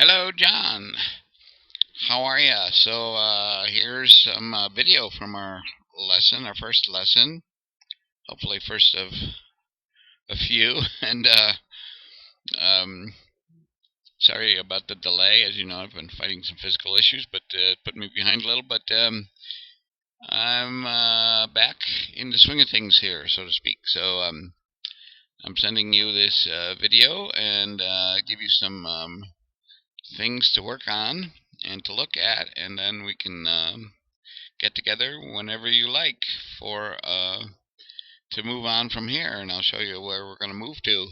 Hello, John. How are ya? Here's some video from our lesson, our first lesson. Hopefully, first of a few. And um, sorry about the delay. As you know, I've been fighting some physical issues, but it put me behind a little. But I'm back in the swing of things here, so to speak. I'm sending you this video and give you some things to work on and to look at, and then we can get together whenever you like for to move on from here, and I'll show you where we're going to move to.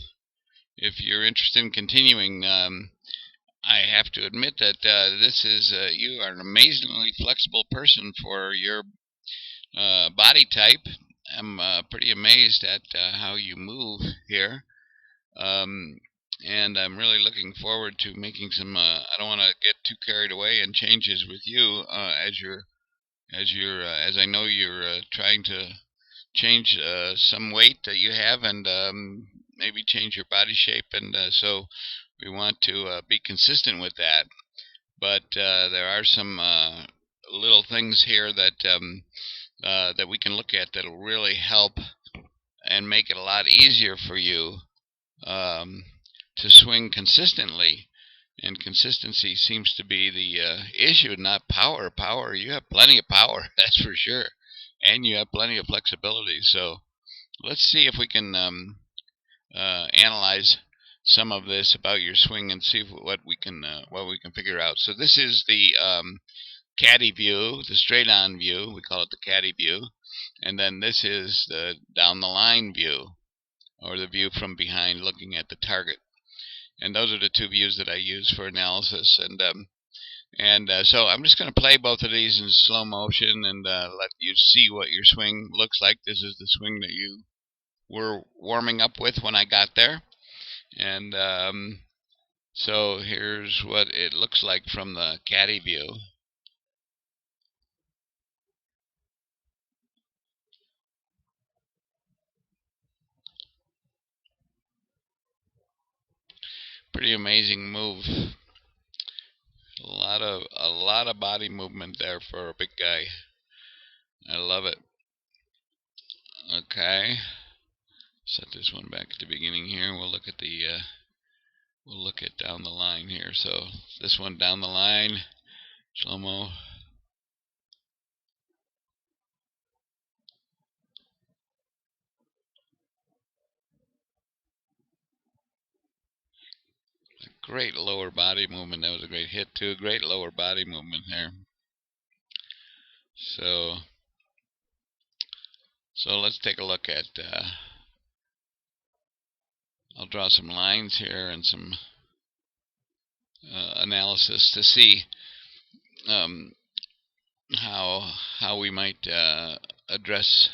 If you're interested in continuing, I have to admit that this is you are an amazingly flexible person for your body type. I'm pretty amazed at how you move here. And I'm really looking forward to making some. I don't want to get too carried away in changes with you as I know you're trying to change some weight that you have, and maybe change your body shape, and so we want to be consistent with that. But there are some little things here that we can look at that'll really help and make it a lot easier for you um, to swing consistently. And consistency seems to be the issue, not power. Power, you have plenty of power, that's for sure, and you have plenty of flexibility. So let's see if we can analyze some of this about your swing and see what we can figure out. So this is the caddy view, the straight-on view. We call it the caddy view, and then this is the down-the-line view, or the view from behind, looking at the target. And those are the two views that I use for analysis. So I'm just going to play both of these in slow motion and let you see what your swing looks like. This is the swing that you were warming up with when I got there. And so here's what it looks like from the caddy view. Pretty amazing move. A lot of body movement there for a big guy. I love it. Okay. Set this one back at the beginning here. We'll look at down the line here. So this one down the line, slow-mo. Great lower body movement. That was a great hit too. Great lower body movement there. So let's take a look at. I'll draw some lines here and some analysis to see how we might address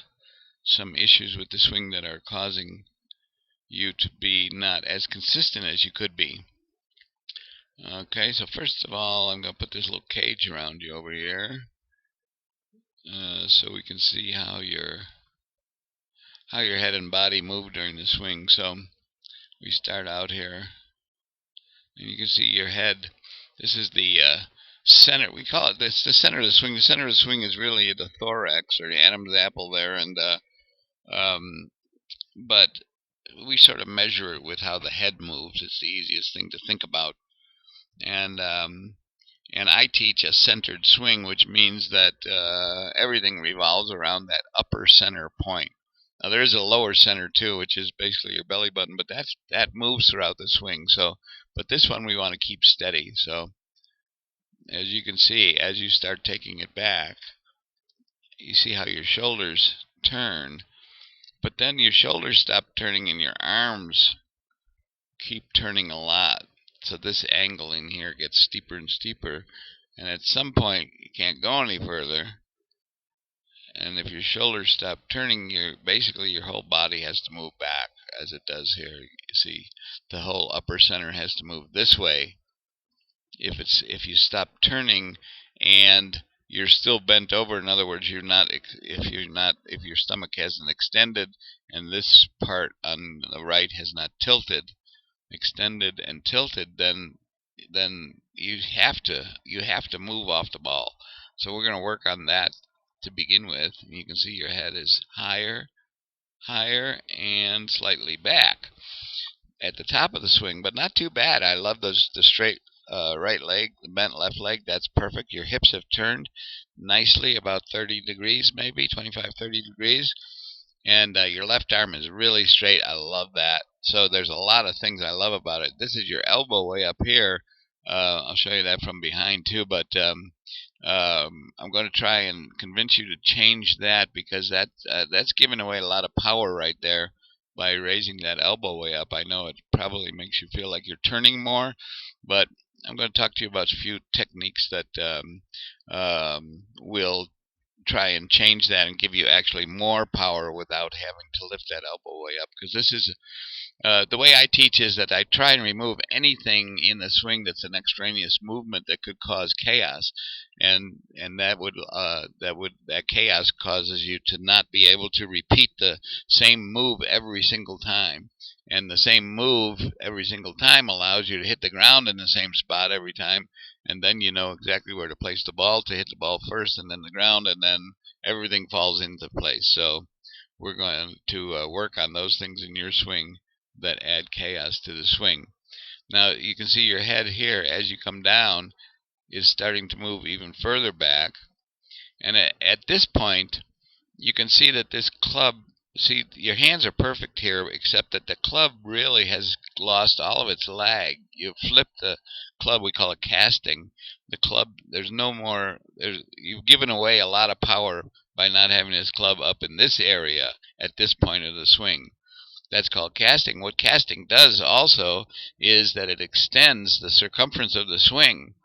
some issues with the swing that are causing you to be not as consistent as you could be. Okay, so first of all, I'm going to put this little cage around you over here, so we can see how your head and body move during the swing. So we start out here, and you can see your head. This is the center. We call it this the center of the swing. The center of the swing is really the thorax, or the Adam's apple there, and but we sort of measure it with how the head moves. It's the easiest thing to think about. And I teach a centered swing, which means that everything revolves around that upper center point. Now there is a lower center too, which is basically your belly button, but that moves throughout the swing. So, but this one we want to keep steady. So, as you can see, as you start taking it back, you see how your shoulders turn, but then your shoulders stop turning and your arms keep turning a lot. So this angle in here gets steeper and steeper, and at some point you can't go any further. And if your shoulders stop turning, basically your whole body has to move back, as it does here. You see, the whole upper center has to move this way. If you stop turning and you're still bent over, in other words, if your stomach hasn't extended and this part on the right has not tilted, extended and tilted, then then you have to move off the ball. So we're going to work on that to begin with. You can see your head is higher, higher, and slightly back at the top of the swing, but not too bad. I love the straight right leg, the bent left leg. That's perfect. Your hips have turned nicely, about 30 degrees, maybe 25, 30 degrees, and your left arm is really straight. I love that. So there's a lot of things I love about it. This is your elbow way up here. I'll show you that from behind too, but I'm going to try and convince you to change that, because that's giving away a lot of power right there by raising that elbow way up. I know it probably makes you feel like you're turning more, but I'm going to talk to you about a few techniques that will try and change that and give you actually more power without having to lift that elbow way up. Because this is the way I teach is that I try and remove anything in the swing that's an extraneous movement that could cause chaos, and that chaos causes you to not be able to repeat the same move every single time. And the same move every single time allows you to hit the ground in the same spot every time, and then you know exactly where to place the ball to hit the ball first, and then the ground, and then everything falls into place. So we're going to work on those things in your swing that add chaos to the swing. Now you can see your head here as you come down is starting to move even further back, and at this point you can see that this club, see, your hands are perfect here, except that the club really has lost all of its lag. You flip the club, we call it casting. The club, there's no more, you've given away a lot of power by not having this club up in this area at this point of the swing. That's called casting. What casting does also is that it extends the circumference of the swing.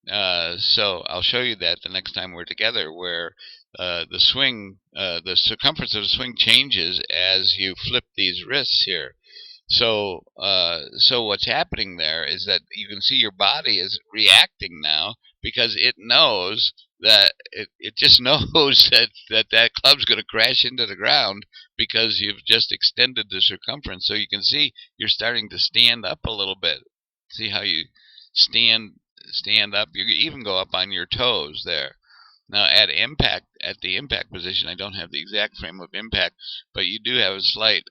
So I'll show you that the next time we're together, where the circumference of the swing changes as you flip these wrists here. So what's happening there is that you can see your body is reacting now, because it knows that it just knows that club's going to crash into the ground, because you've just extended the circumference. So you can see you're starting to stand up a little bit. See how you stand up? You even go up on your toes there. Now at the impact position, I don't have the exact frame of impact, but you do have a slight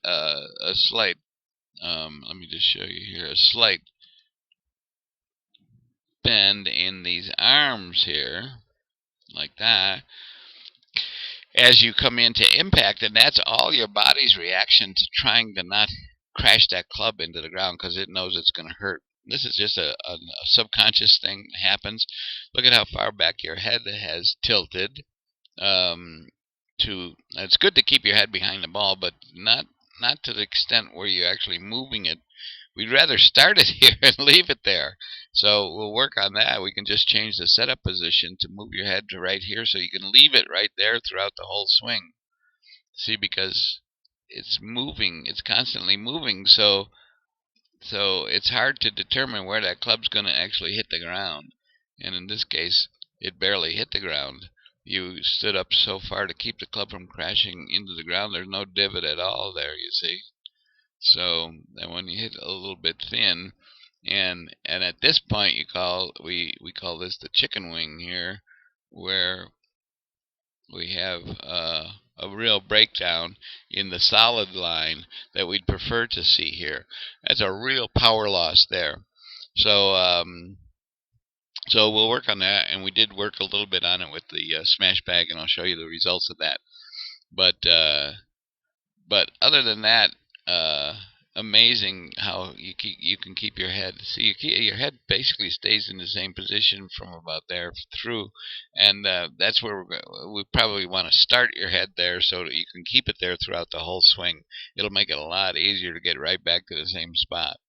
let me just show you here, a slight bend in these arms here, like that, as you come into impact, and that's all your body's reaction to trying to not crash that club into the ground, because it knows it's going to hurt. This is just a subconscious thing that happens. Look at how far back your head has tilted. It's good to keep your head behind the ball, but not to the extent where you're actually moving it. We'd rather start it here and leave it there. So we'll work on that. We can just change the setup position to move your head to right here, so you can leave it right there throughout the whole swing. See, because it's moving, it's constantly moving, so it's hard to determine where that club's going to actually hit the ground. And in this case, it barely hit the ground. You stood up so far to keep the club from crashing into the ground. There's no divot at all there, you see. So then when you hit a little bit thin, and at this point we call this the chicken wing here, where we have a real breakdown in the solid line that we'd prefer to see here. That's a real power loss there. So so we'll work on that, and we did work a little bit on it with the smash bag, and I'll show you the results of that. But other than that, amazing how you can keep your head. See, your head basically stays in the same position from about there through, and that's where we probably want to start your head there, so that you can keep it there throughout the whole swing. It'll make it a lot easier to get right back to the same spot.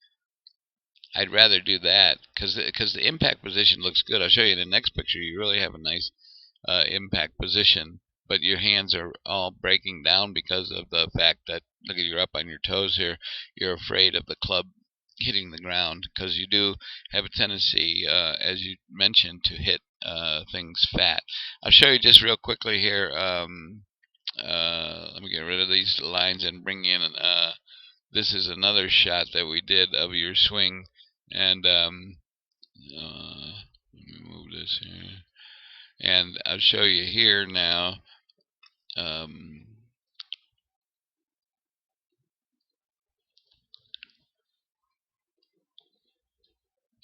I'd rather do that, because the impact position looks good. I'll show you in the next picture. You really have a nice impact position, but your hands are all breaking down because of the fact that, look at, you're up on your toes here. You're afraid of the club hitting the ground, because you do have a tendency, as you mentioned, to hit things fat. I'll show you just real quickly here. Let me get rid of these lines and bring in this is another shot that we did of your swing, and Let me move this here, and I'll show you here now.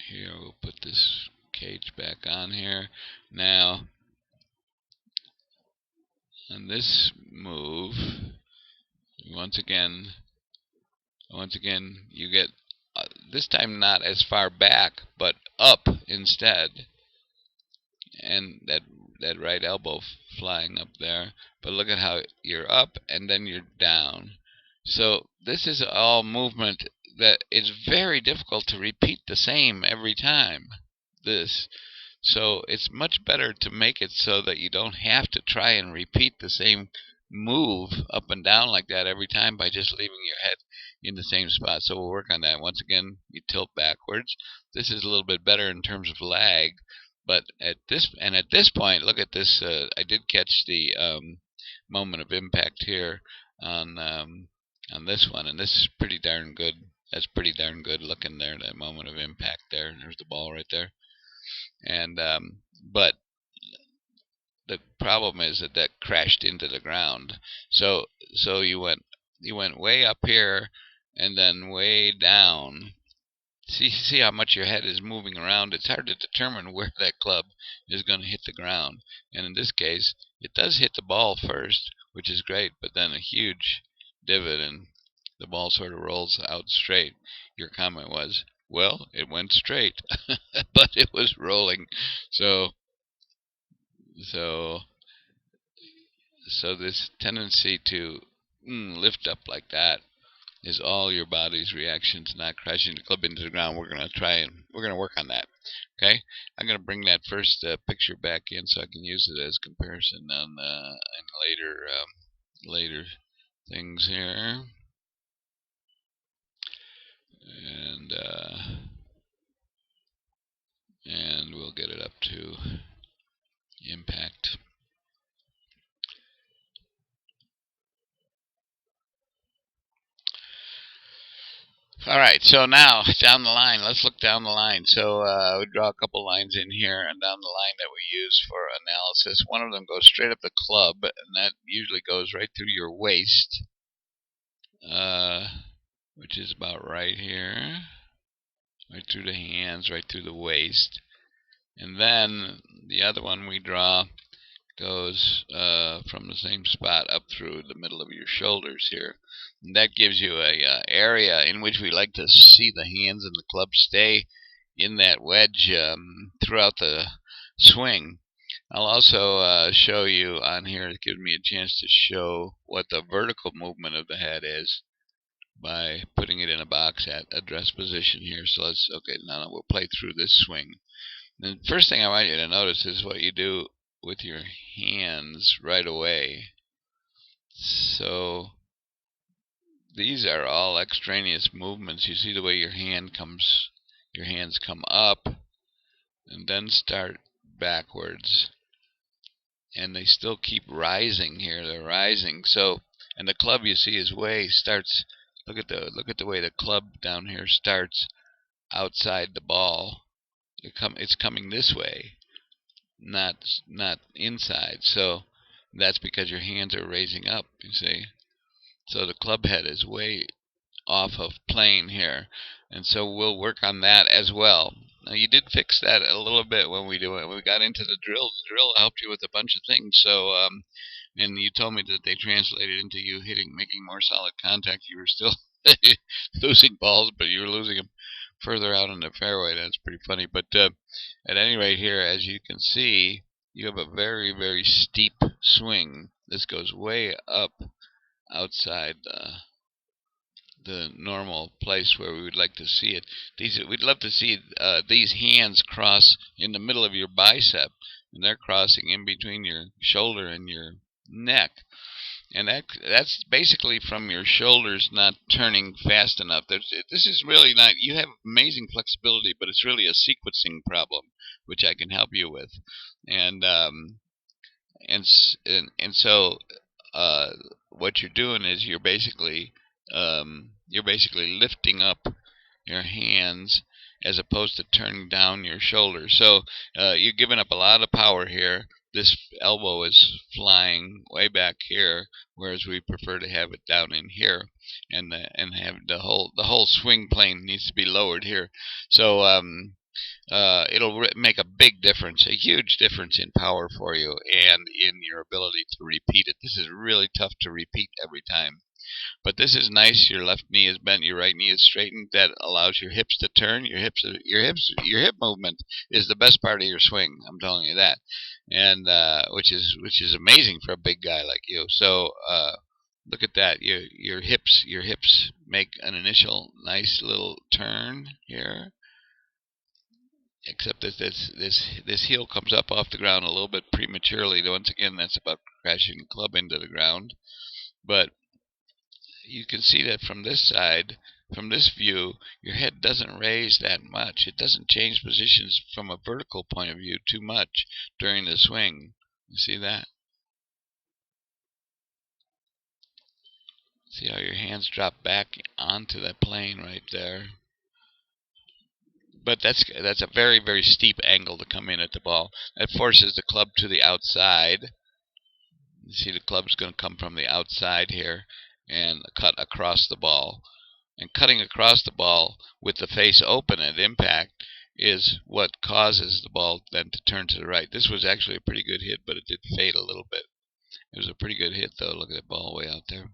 Here, we'll put this cage back on here. Now, on this move, once again, you get this time not as far back, but up instead, and that right elbow flying up there. But look at how you're up and then you're down. So this is all movement that is very difficult to repeat the same every time. This. So it's much better to make it so that you don't have to try and repeat the same move up and down like that every time by just leaving your head in the same spot. So we'll work on that. Once again, you tilt backwards. This is a little bit better in terms of lag, but at this point, look at this. I did catch the moment of impact here on this one, and this is pretty darn good. That's pretty darn good looking there. That moment of impact there. There's the ball right there. And but the problem is that crashed into the ground. So you went way up here and then way down. See how much your head is moving around. It's hard to determine where that club is going to hit the ground. And in this case, it does hit the ball first, which is great, but then a huge divot and the ball sort of rolls out straight. Your comment was, well, it went straight, but it was rolling. So so this tendency to lift up like that is all your body's reaction to not crashing the club into the ground. We're going to work on that. Okay, I'm going to bring that first picture back in so I can use it as comparison on later things here, and we'll get it up to impact. All right, so now down the line, let's look down the line. So we draw a couple lines in here and down the line that we use for analysis. One of them goes straight up the club, and that usually goes right through your waist, which is about right here, right through the hands, right through the waist. And then the other one we draw goes from the same spot up through the middle of your shoulders here. And that gives you a area in which we like to see the hands and the club stay in that wedge throughout the swing. I'll also show you on here, it gives me a chance to show what the vertical movement of the head is by putting it in a box at address position here. So okay, now we'll play through this swing. The first thing I want you to notice is what you do with your hands right away. So these are all extraneous movements. You see the way your hands come up and then start backwards, and they still keep rising here. They're rising. So, and the club you see is starts. Look at the way the club down here starts outside the ball. It's coming this way, not inside. So that's because your hands are raising up, you see. So the club head is way off of plane here, and so we'll work on that as well. Now, you did fix that a little bit when we got into the drill. The drill helped you with a bunch of things. So and you told me that they translated into you making more solid contact. You were still losing balls, but you were losing them further out in the fairway. That's pretty funny. But at any rate, here, as you can see, you have a very, very steep swing. This goes way up outside the normal place where we would like to see it. We'd love to see these hands cross in the middle of your bicep, and they're crossing in between your shoulder and your neck. And that's basically from your shoulders not turning fast enough. This is really not. You have amazing flexibility, but it's really a sequencing problem, which I can help you with. And so what you're doing is you're basically lifting up your hands as opposed to turning down your shoulders. So you're giving up a lot of power here. This elbow is flying way back here, whereas we prefer to have it down in here, and have the whole swing plane needs to be lowered here. So it'll make a big difference, a huge difference in power for you and in your ability to repeat it. This is really tough to repeat every time. But this is nice. Your left knee is bent, your right knee is straightened. That allows your hips to turn. Your hip movement is the best part of your swing. I'm telling you that, and which is amazing for a big guy like you. So look at that. Your hips make an initial nice little turn here. Except that this heel comes up off the ground a little bit prematurely. Once again, that's about crashing the club into the ground. But you can see that from this side, from this view, your head doesn't raise that much. It doesn't change positions from a vertical point of view too much during the swing. You see that? See how your hands drop back onto that plane right there? But that's a very, very steep angle to come in at the ball. That forces the club to the outside. You see the club's going to come from the outside here and cut across the ball. And cutting across the ball with the face open at impact is what causes the ball then to turn to the right. This was actually a pretty good hit, but it did fade a little bit. It was a pretty good hit, though. Look at that ball way out there.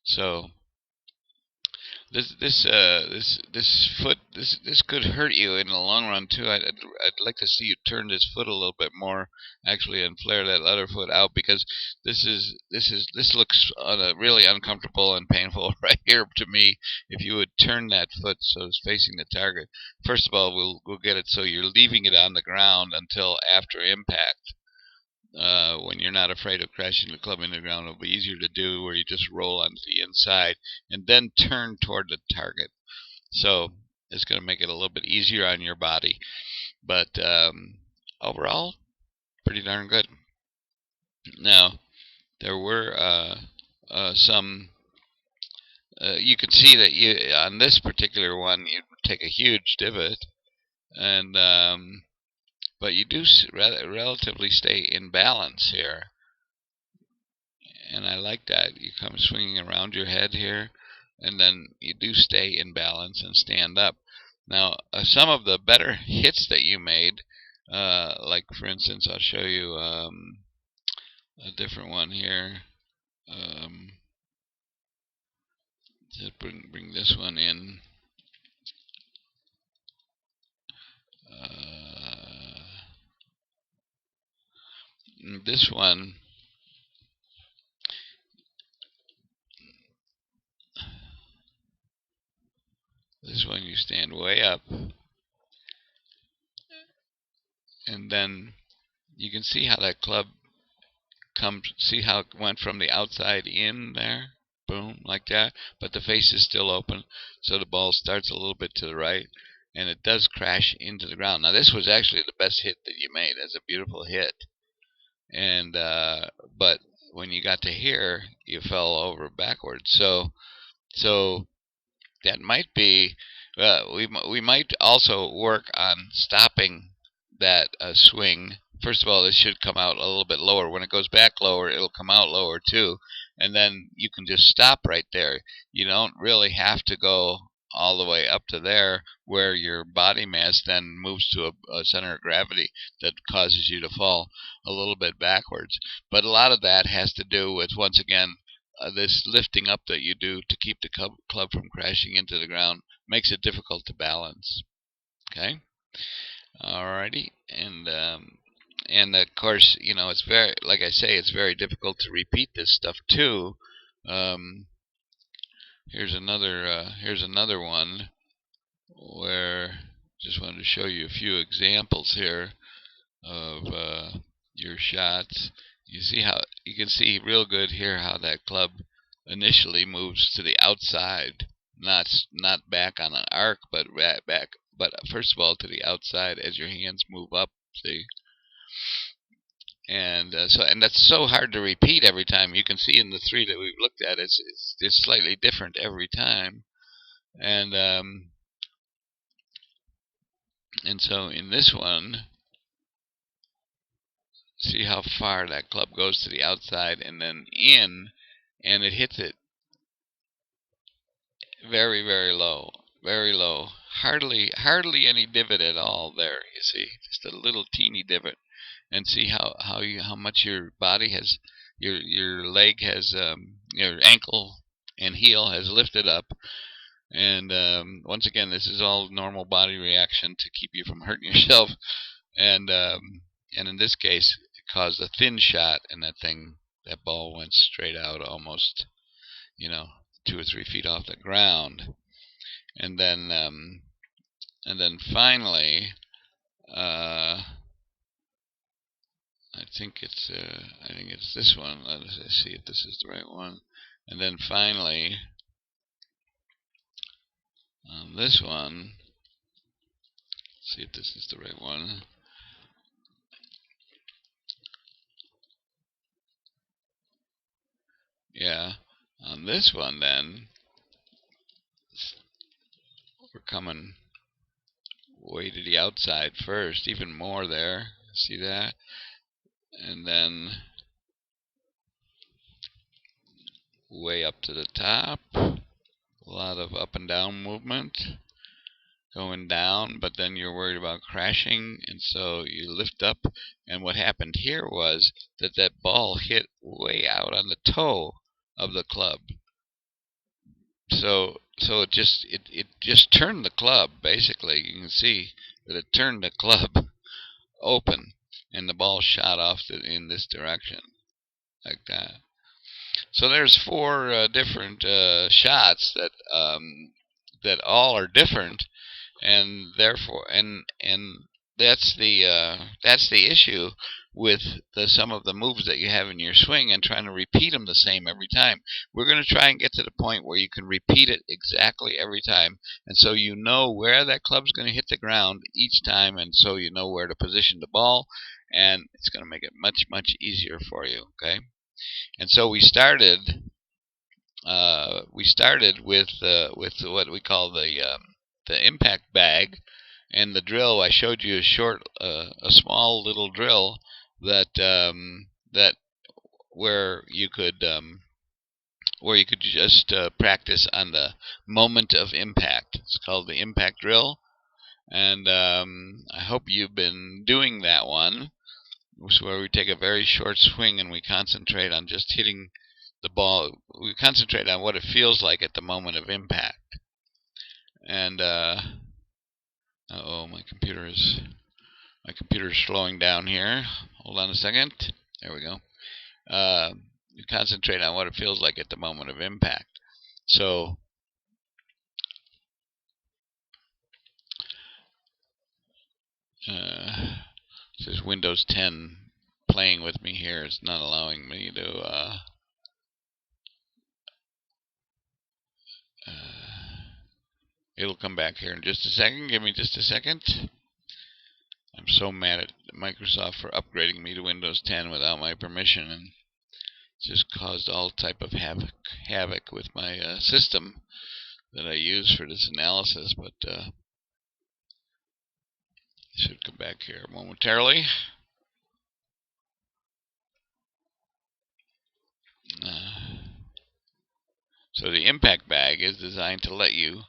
So this could hurt you in the long run too. I'd like to see you turn this foot a little bit more, actually, and flare that other foot out, because this looks really uncomfortable and painful right here to me. If you would turn that foot so it's facing the target, first of all, we'll get it so you're leaving it on the ground until after impact. When you're not afraid of crashing the club into the ground, it'll be easier to do, where you just roll onto the inside and then turn toward the target. So it's going to make it a little bit easier on your body, but overall, pretty darn good. Now, there were some. You could see that on this particular one, you take a huge divot, and but you do relatively stay in balance here. And I like that. You come swinging around your head here, and then you do stay in balance and stand up. Now, some of the better hits that you made, like for instance, I'll show you a different one here. Just bring this one in. This one, you stand way up, and then you can see how that club comes. See how it went from the outside in there, boom, like that. But the face is still open, so the ball starts a little bit to the right, and it does crash into the ground. Now, this was actually the best hit that you made. That's a beautiful hit, and but when you got to here, you fell over backwards. So that might be. We might also work on stopping that swing. First of all, this should come out a little bit lower. When it goes back lower, it'll come out lower too, and then you can just stop right there. You don't really have to go all the way up to there, where your body mass then moves to a center of gravity that causes you to fall a little bit backwards. But a lot of that has to do with, once again, this lifting up that you do to keep the club from crashing into the ground makes it difficult to balance. Okay, alrighty, and of course, it's very, like I say, it's very difficult to repeat this stuff too. Here's another one where just wanted to show you a few examples here of your shots. You can see real good here how that club initially moves to the outside, not back on an arc, but back. But first of all, to the outside as your hands move up. See, and that's so hard to repeat every time. You can see in the three that we've looked at, it's slightly different every time, and And so in this one, see how far that club goes to the outside and then in, and it hits it very, very low. Very low. Hardly any divot at all there, you see. Just a little teeny divot. And see how much your body has, your leg has, your ankle and heel has lifted up. And once again, this is all normal body reaction to keep you from hurting yourself. And in this case, it caused a thin shot, and that ball went straight out almost, 2 or 3 feet off the ground. And then finally, I think it's this one. Let's see if this is the right one. And then finally, on this one, see if this is the right one. Yeah, on this one then, we're coming way to the outside first, even more there. See that? And then way up to the top. A lot of up and down movement. Going down, but then you're worried about crashing, and so you lift up. And what happened here was that ball hit way out on the toe of the club. So it just turned the club, basically. You can see that it turned the club open, and the ball shot off in this direction, like that. So there's 4 different shots that all are different, and therefore, and that's the issue with some of the moves that you have in your swing, and trying to repeat them the same every time. We're going to try and get to the point where you can repeat it exactly every time, and so you know where that club's going to hit the ground each time, and so you know where to position the ball, and it's going to make it much, much easier for you. Okay, and so we started with what we call the impact bag. And the drill, I showed you a small little drill that where you could just practice on the moment of impact. It's called the impact drill, and I hope you've been doing that one. It's where we take a very short swing and we concentrate on just hitting the ball. We concentrate on what it feels like at the moment of impact. And uh-oh, my computer is slowing down here. Hold on a second. There we go. You concentrate on what it feels like at the moment of impact. So this is Windows 10 playing with me here. It's not allowing me to it'll come back here in just a second. Give me just a second. I'm so mad at Microsoft for upgrading me to Windows 10 without my permission, and just caused all type of havoc with my system that I use for this analysis. But it should come back here momentarily. So the impact bag is designed to let you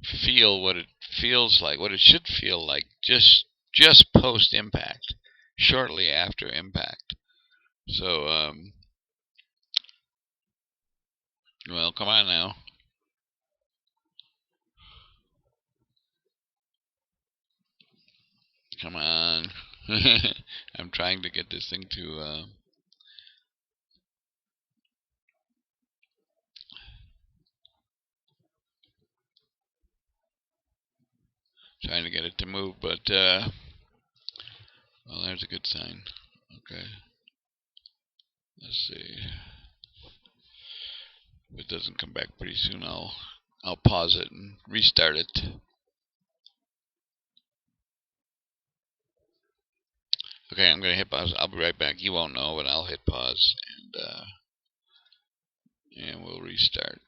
feel what it feels like, what it should feel like just post impact, shortly after impact. So well, come on now. Come on. I'm trying to get this thing to trying to get it to move, but well, there's a good sign. Okay, let's see. If it doesn't come back pretty soon, I'll pause it and restart it. Okay, I'm gonna hit pause. I'll be right back. You won't know, but I'll hit pause, and we'll restart.